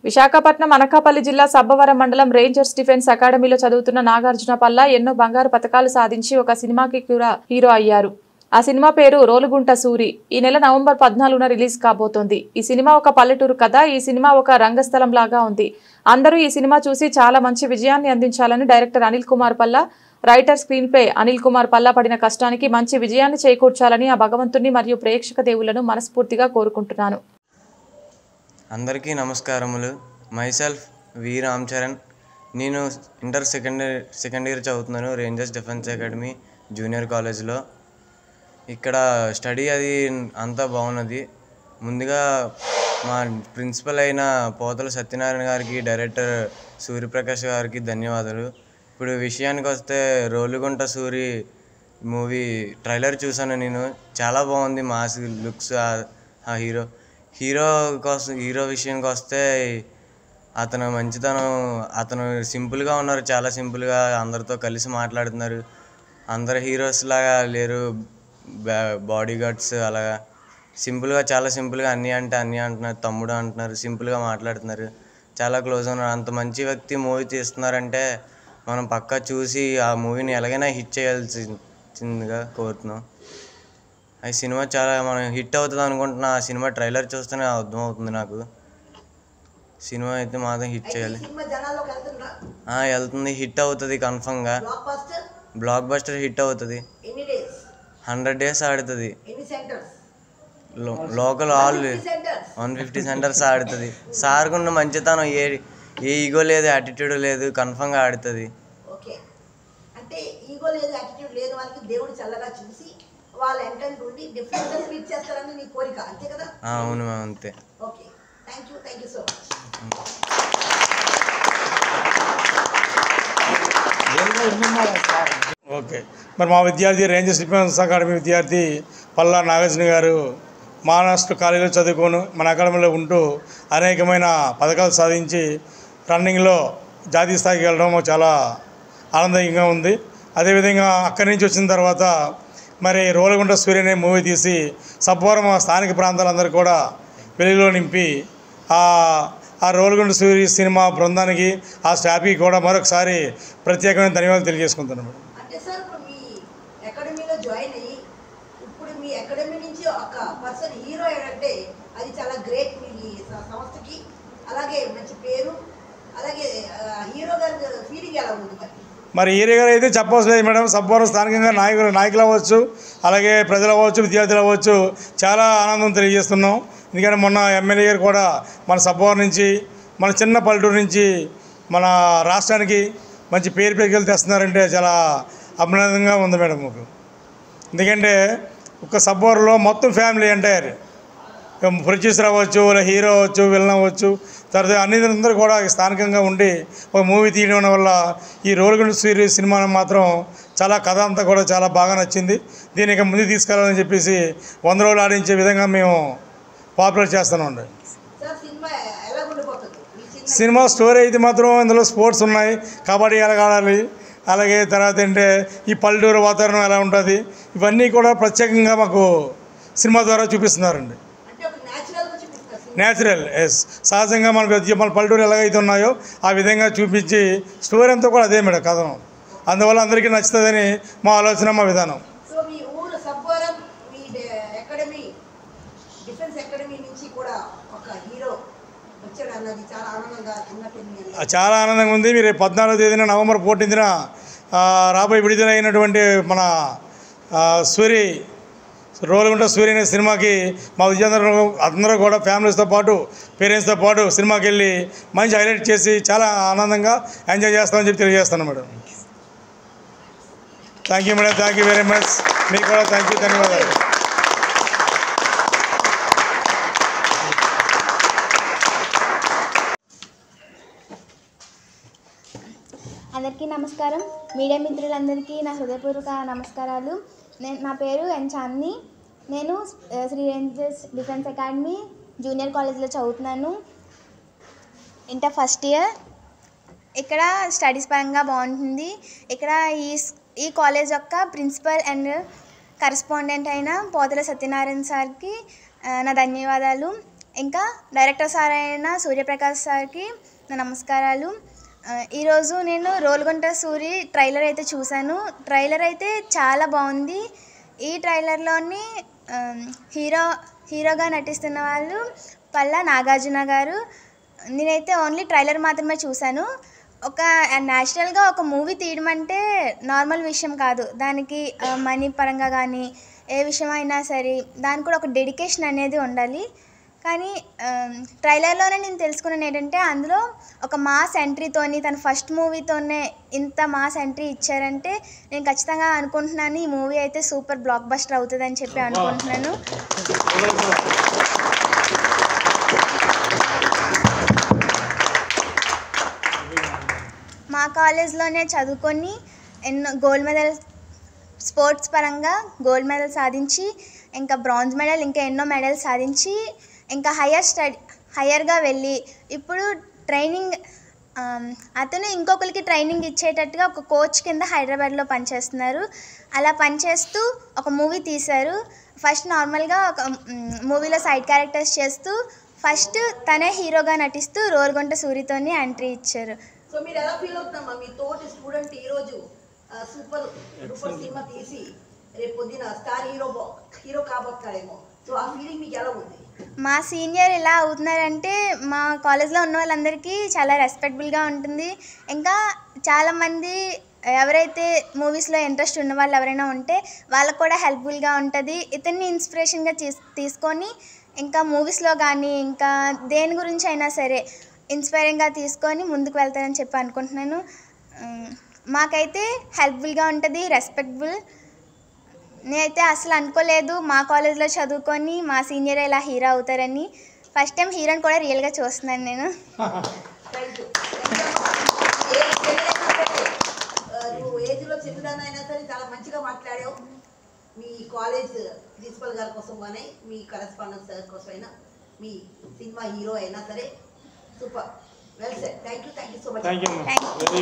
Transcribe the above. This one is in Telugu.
విశాఖపట్నం అనకాపల్లి జిల్లా సబ్బవరం మండలం రేంజర్స్ డిఫెన్స్ అకాడమీలో చదువుతున్న నాగార్జున పల్లా ఎన్నో బంగారు పతకాలు సాధించి ఒక సినిమాకి కూడా హీరో అయ్యారు. ఆ సినిమా పేరు రోలుగుంట సూరి. ఈ నెల నవంబర్ 14న రిలీజ్ కాబోతోంది. ఈ సినిమా ఒక పల్లెటూరు కథ. ఈ సినిమా ఒక రంగస్థలం లాగా ఉంది. అందరూ ఈ సినిమా చూసి చాలా మంచి విజయాన్ని అందించాలని director Anil Kumar Palla, writer screen play Anil Kumar Palla పడిన కష్టానికి మంచి విజయాన్ని చేకూర్చాలని ఆ భగవంతుని మరియు ప్రేక్షక దేవుళ్లను మనస్ఫూర్తిగా కోరుకుంటున్నాను. అందరికీ నమస్కారములు. మైసెల్ఫ్ వి రామ్ చరణ్. నేను ఇంటర్ సెకండ్ ఇయర్ చదువుతున్నాను రేంజర్స్ డిఫెన్స్ అకాడమీ జూనియర్ కాలేజ్లో. ఇక్కడ స్టడీ అది అంతా బాగున్నది. ముందుగా మా ప్రిన్సిపల్ అయిన పోతల సత్యనారాయణ గారికి, డైరెక్టర్ సూర్యప్రకాష్ గారికి ధన్యవాదాలు. ఇప్పుడు విషయానికి వస్తే రోలుగుంట సూరి మూవీ ట్రైలర్ చూసాను నేను. చాలా బాగుంది. మాస్ లుక్స్, ఆ హీరో విషయానికి వస్తే అతను మంచితనం, అతను సింపుల్గా ఉన్నారు. చాలా సింపుల్గా అందరితో కలిసి మాట్లాడుతున్నారు. అందరు హీరోస్ లాగా లేరు, బాడీ గార్డ్స్ అలాగా సింపుల్గా, చాలా సింపుల్గా అన్నీ అంటే అన్నీ అంటున్నారు, తమ్ముడు అంటున్నారు, సింపుల్గా మాట్లాడుతున్నారు, చాలా క్లోజ్ ఉన్నారు. అంత మంచి వ్యక్తి మూవీ తీస్తున్నారంటే మనం పక్కా చూసి ఆ మూవీని ఎలాగైనా హిట్ చేయాల్సిందిగా కోరుతున్నాం. ఆ సినిమా చాలా మనం హిట్ అవుతుంది అనుకుంటున్నా. ఆ సినిమా ట్రైలర్ చూస్తేనే అర్థమవుతుంది నాకు. సినిమా అయితే మాత్రం హిట్ చేయాలి. వెళ్తుంది, హిట్ అవుతుంది కన్ఫర్మ్గా. బ్లాక్ బస్టర్ హిట్ అవుతుంది. 100 days ఆడుతుంది. లోకల్ ఆల్ 150 సెంటర్స్ ఆడుతుంది. సార్కున్న మంచితనం, ఏ ఈగో లేదు, యాటిట్యూడ్ లేదు, కన్ఫర్మ్గా ఆడుతుంది. అవును మ్యామ్, అంతే. ఓకే, మరి మా విద్యార్థి రేంజర్స్ డిఫెన్స్ అకాడమీ విద్యార్థి పల్లా నాగార్జున గారు మహారాష్ట్ర కాలేజీలో చదువుకొని మన అకాడమీలో ఉంటూ అనేకమైన పథకాలు సాధించి రన్నింగ్లో జాతీయ స్థాయికి వెళ్ళడం చాలా ఆనందంగా ఉంది. అదేవిధంగా అక్కడి నుంచి వచ్చిన తర్వాత మరి రోలుగుంట సూర్య అనే మూవీ తీసి సబ్బవరం స్థానిక ప్రాంతాలందరూ కూడా వెలుగులో నింపి ఆ రోలుగుంట సూర్య సినిమా బృందానికి, ఆ స్టాఫ్కి కూడా మరొకసారి ప్రత్యేకమైన ధన్యవాదాలు తెలియజేసుకుంటున్నాను. మరి హీరో గారు అయితే చెప్పవసలేదు మేడం. సబ్బవరం స్థానికంగా నాయకులు అవ్వచ్చు, అలాగే ప్రజలు అవ్వచ్చు, విద్యార్థులు అవ్వచ్చు, చాలా ఆనందం తెలియజేస్తున్నాం. ఎందుకంటే మొన్న ఎమ్మెల్యే గారు కూడా మన సబ్బవరం నుంచి, మన చిన్న పల్లెటూరు నుంచి మన రాష్ట్రానికి మంచి పేరు ప్రఖ్యాతులు తెస్తున్నారంటే చాలా అభినందనగా ఉంది మేడం మాకు. ఎందుకంటే ఒక సబ్బవరంలో మొత్తం ఫ్యామిలీ ఎంటైర్, ప్రొడ్యూసర్ అవ్వచ్చు, హీరో అవ్వచ్చు, విలన్ అవ్వచ్చు, తర్వాత అందరూ కూడా స్థానికంగా ఉండి ఒక మూవీ తీయడం వల్ల ఈ రోలుగుంట సూర్య సినిమాను మాత్రం చాలా కథ అంతా కూడా చాలా బాగా నచ్చింది. దీనికి ముందుకు తీసుకెళ్ళాలని చెప్పేసి 100 రోజులు ఆడించే విధంగా మేము పాపులర్ చేస్తున్నామండి. సినిమా స్టోరీ అయితే మాత్రం ఇందులో స్పోర్ట్స్ ఉన్నాయి, కబడ్డీ ఎలా ఆడాలి, అలాగే తర్వాత అంటే ఈ పల్లెటూరు వాతావరణం ఎలా ఉంటుంది, ఇవన్నీ కూడా ప్రత్యేకంగా మాకు సినిమా ద్వారా చూపిస్తున్నారండి. న్యాచురల్, ఎస్, సహజంగా మన పల్లెటూరు ఎలాగైతే ఉన్నాయో ఆ విధంగా చూపించి స్టోరీ అంతా కూడా అదే మేడం కథనం. అందువల్ల అందరికీ నచ్చుతుందని మా ఆలోచన, మా విధానం. చాలా ఆనందంగా ఉంది. మీరు 14వ తేదీన నవంబర్ 14న రాబోయే విడుదలైనటువంటి మన రోలుగుంట సూర్య అనే సినిమాకి మా విద్యార్థులు అందరూ కూడా ఫ్యామిలీస్తో పాటు, పేరెంట్స్తో పాటు సినిమాకి వెళ్ళి మంచి హైలైట్ చేసి చాలా ఆనందంగా ఎంజాయ్ చేస్తామని చెప్పి తెలియజేస్తాను madam. Thank you madam, thank you very much. మీకు కూడా థ్యాంక్ యూ, ధన్యవాదాలు. అందరికీ నమస్కారం. మీడియా మిత్రులందరికీ నా హృదయపూర్వక నమస్కారాలు. నా పేరు ఎన్ చాందిని. నేను Sri rangers defence academy junior కాలేజ్లో చదువుతున్నాను. Inter first year. ఇక్కడ స్టడీస్ పరంగా బాగుంటుంది. ఇక్కడ ఈ కాలేజ్ యొక్క ప్రిన్సిపల్ అండ్ కరెస్పాండెంట్ అయిన పోతల సత్యనారాయణ సార్కి నా ధన్యవాదాలు. ఇంకా డైరెక్టర్ సార్ అయిన సూర్యప్రకాష్ సార్కి నా నమస్కారాలు. ఈరోజు నేను రోలుగుంట సూరి ట్రైలర్ అయితే చూశాను. ట్రైలర్ అయితే చాలా బాగుంది. ఈ ట్రైలర్లోని హీరోగా నటిస్తున్న వాళ్ళు పల్లా నాగార్జున గారు. నేనైతే ఓన్లీ ట్రైలర్ మాత్రమే చూశాను. ఒక న్యాచురల్గా ఒక మూవీ తీయడం అంటే నార్మల్ విషయం కాదు. దానికి మనీ పరంగా కానీ ఏ విషయమైనా సరే దానికి కూడా ఒక డెడికేషన్ అనేది ఉండాలి. కానీ ట్రైలర్లోనే నేను తెలుసుకున్నాను ఏంటంటే అందులో ఒక మాస్ ఎంట్రీతోని తన ఫస్ట్ మూవీతోనే ఇంత మాస్ ఎంట్రీ ఇచ్చారంటే నేను ఖచ్చితంగా అనుకుంటున్నాను ఈ మూవీ అయితే సూపర్ బ్లాక్ బస్టర్ అవుతుందని చెప్పి అనుకుంటున్నాను. మా కాలేజ్లోనే చదువుకొని ఎన్నో గోల్డ్ మెడల్ స్పోర్ట్స్ పరంగా గోల్డ్ మెడల్ సాధించి ఇంకా బ్రాంజ్ మెడల్ ఇంకా ఎన్నో మెడల్స్ సాధించి ఇంకా హయ్యర్గా వెళ్ళి ఇప్పుడు ట్రైనింగ్ అతను ఇంకొకరికి ట్రైనింగ్ ఇచ్చేటట్టుగా ఒక కోచ్ కింద హైదరాబాద్లో పనిచేస్తున్నారు. అలా పనిచేస్తూ ఒక మూవీ తీశారు. ఫస్ట్ నార్మల్గా ఒక మూవీలో సైడ్ క్యారెక్టర్స్ చేస్తూ ఫస్ట్ తనే హీరోగా నటిస్తూ రోలుగుంట సూరితోని ఎంట్రీ ఇచ్చారు. సో మీరు ఎలా ఫీల్ అవుతున్నామా? మీ తోటి స్టూడెంట్ ఈరోజు సూపర్ సినిమా తీసి రేపు పొద్దున స్టార్ హీరో కాబోతాడేమో. సో ఆ ఫీలింగ్ మీకు ఎలా ఉంది? మా సీనియర్ ఎలా అవుతున్నారంటే మా కాలేజ్లో ఉన్న వాళ్ళందరికీ చాలా రెస్పెక్టబుల్గా ఉంటుంది. ఇంకా చాలామంది ఎవరైతే మూవీస్లో ఇంట్రెస్ట్ ఉన్న వాళ్ళు ఎవరైనా ఉంటే వాళ్ళకు కూడా హెల్ప్ఫుల్గా ఉంటుంది. ఇతన్ని ఇన్స్పిరేషన్గా తీసుకొని ఇంకా మూవీస్లో కానీ ఇంకా దేని గురించి అయినా సరే ఇన్స్పైరింగ్గా తీసుకొని ముందుకు వెళ్తారని చెప్పి అనుకుంటున్నాను. మాకైతే హెల్ప్ఫుల్గా ఉంటుంది, రెస్పెక్టబుల్. నేనైతే అసలు అనుకోలేదు మా కాలేజ్లో చదువుకొని మా సీనియర్ ఇలా హీరో అవుతారని. ఫస్ట్ టైం హీరోని కూడా రియల్గా చూస్తున్నాను నేను. నువ్వు ఏజ్లో చిన్నదానైనా సరే చాలా మంచిగా మాట్లాడావు. మీ కాలేజ్ ప్రిన్సిపల్ గారి కోసం కానీ మీ కరెస్పాండెంట్ సార్ కోసమైనా మీ సినిమా హీరో అయినా సరే super well set. Thank you so much. Thank you.